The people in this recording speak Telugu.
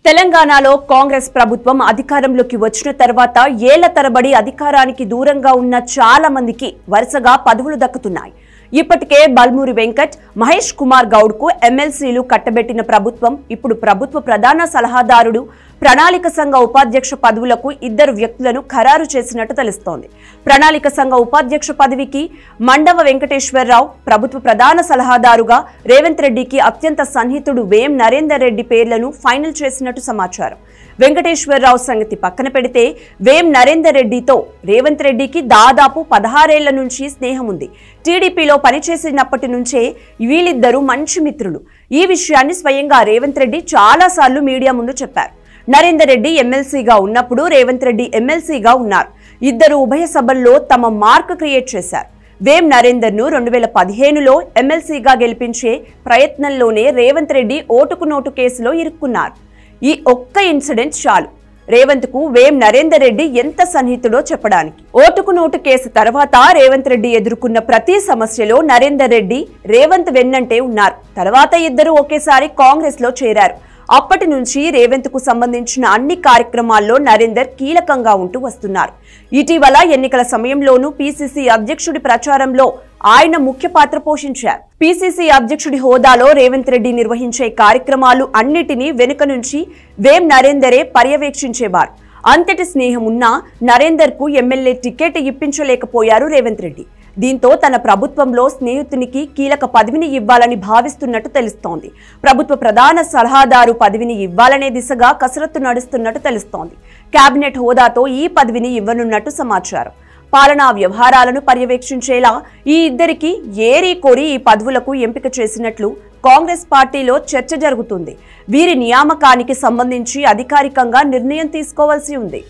తెలంగాణలో కాంగ్రెస్ ప్రభుత్వం అధికారంలోకి వచ్చిన తర్వాత ఏళ్ల తరబడి అధికారానికి దూరంగా ఉన్న చాలా మందికి వరుసగా పదవులు దక్కుతున్నాయి. ఇప్పటికే బల్మూరి వెంకట్, మహేష్ కుమార్ గౌడ్ కు ఎమ్మెల్సీలు కట్టబెట్టిన ప్రభుత్వం ఇప్పుడు ప్రభుత్వ ప్రధాన సలహాదారుడు, ప్రణాళిక సంఘ ఉపాధ్యక్ష పదవులకు ఇద్దరు వ్యక్తులను ఖరారు చేసినట్టు తెలుస్తోంది. ప్రణాళిక సంఘ ఉపాధ్యక్ష పదవికి మండవ వెంకటేశ్వరరావు, ప్రభుత్వ ప్రధాన సలహాదారుగా రేవంత్ రెడ్డికి అత్యంత సన్నిహితుడు వేం నరేందర్ రెడ్డి పేర్లను ఫైనల్ చేసినట్టు సమాచారం. వెంకటేశ్వరరావు సంగతి పక్కన పెడితే వేం నరేందర్ రెడ్డితో రేవంత్ రెడ్డికి దాదాపు 16 ఏళ్ల నుంచి స్నేహం ఉంది. టీడీపీలో పనిచేసినప్పటి నుంచే వీళ్ళిద్దరూ మంచి మిత్రులు. ఈ విషయాన్ని స్వయంగా రేవంత్ రెడ్డి చాలాసార్లు మీడియా ముందు చెప్పారు. నరేందర్ రెడ్డి ఎమ్మెల్సీగా ఉన్నప్పుడు రేవంత్ రెడ్డి ఎమ్మెల్సీగా ఉన్నారు. ఇద్దరు ఉభయ సభల్లో తమ మార్క్ క్రియేట్ చేశారు. వేం నరేందర్ ను 2015లో ఎమ్మెల్సీగా గెలిపించే ప్రయత్నంలోనే రేవంత్ రెడ్డి ఓటుకు నోటు కేసులో ఇరుక్కున్నారు. ఈ ఒక్క ఇన్సిడెంట్ చాలు రేవంత్ కు వేం నరేందర్ రెడ్డి ఎంత సన్నిహితుడో చెప్పడానికి. ఓటుకు నోటు కేసు తర్వాత రేవంత్ రెడ్డి ఎదుర్కొన్న ప్రతి సమస్యలో నరేందర్ రెడ్డి రేవంత్ వెన్నంటే ఉన్నారు. తర్వాత ఇద్దరు ఒకేసారి కాంగ్రెస్ లో చేరారు. అప్పటి నుంచి రేవంత్ కు సంబంధించిన అన్ని కార్యక్రమాల్లో నరేందర్ కీలకంగా ఉంటూ వస్తున్నారు. ఇటీవల ఎన్నికల సమయంలోనూ పీసీసీ అధ్యక్షుడి ప్రచారంలో ఆయన ముఖ్య పాత్ర పోషించారు. పీసీసీ అధ్యక్షుడి హోదాలో రేవంత్ రెడ్డి నిర్వహించే కార్యక్రమాలు అన్నిటినీ వెనుక నుంచి వేం నరేందరే పర్యవేక్షించేవారు. అంతటి స్నేహం ఉన్నా నరేందర్ కు ఎమ్మెల్యే టికెట్ ఇప్పించలేకపోయారు రేవంత్ రెడ్డి. దీంతో తన ప్రభుత్వంలో స్నేహితునికి కీలక పదవిని ఇవ్వాలని భావిస్తున్నట్టు తెలుస్తోంది. ప్రభుత్వ ప్రధాన సలహాదారు పదవిని ఇవ్వాలనే దిశగా కసరత్తు నడుస్తున్నట్టు తెలుస్తోంది. కేబినెట్ హోదాతో ఈ పదవిని ఇవ్వనున్నట్టు సమాచారం. పాలనా వ్యవహారాలను పర్యవేక్షించేలా ఈ ఇద్దరికి ఏరి కోరి ఈ పదవులకు ఎంపిక చేసినట్లు కాంగ్రెస్ పార్టీలో చర్చ జరుగుతుంది. వీరి నియామకానికి సంబంధించి అధికారికంగా నిర్ణయం తీసుకోవాల్సి ఉంది.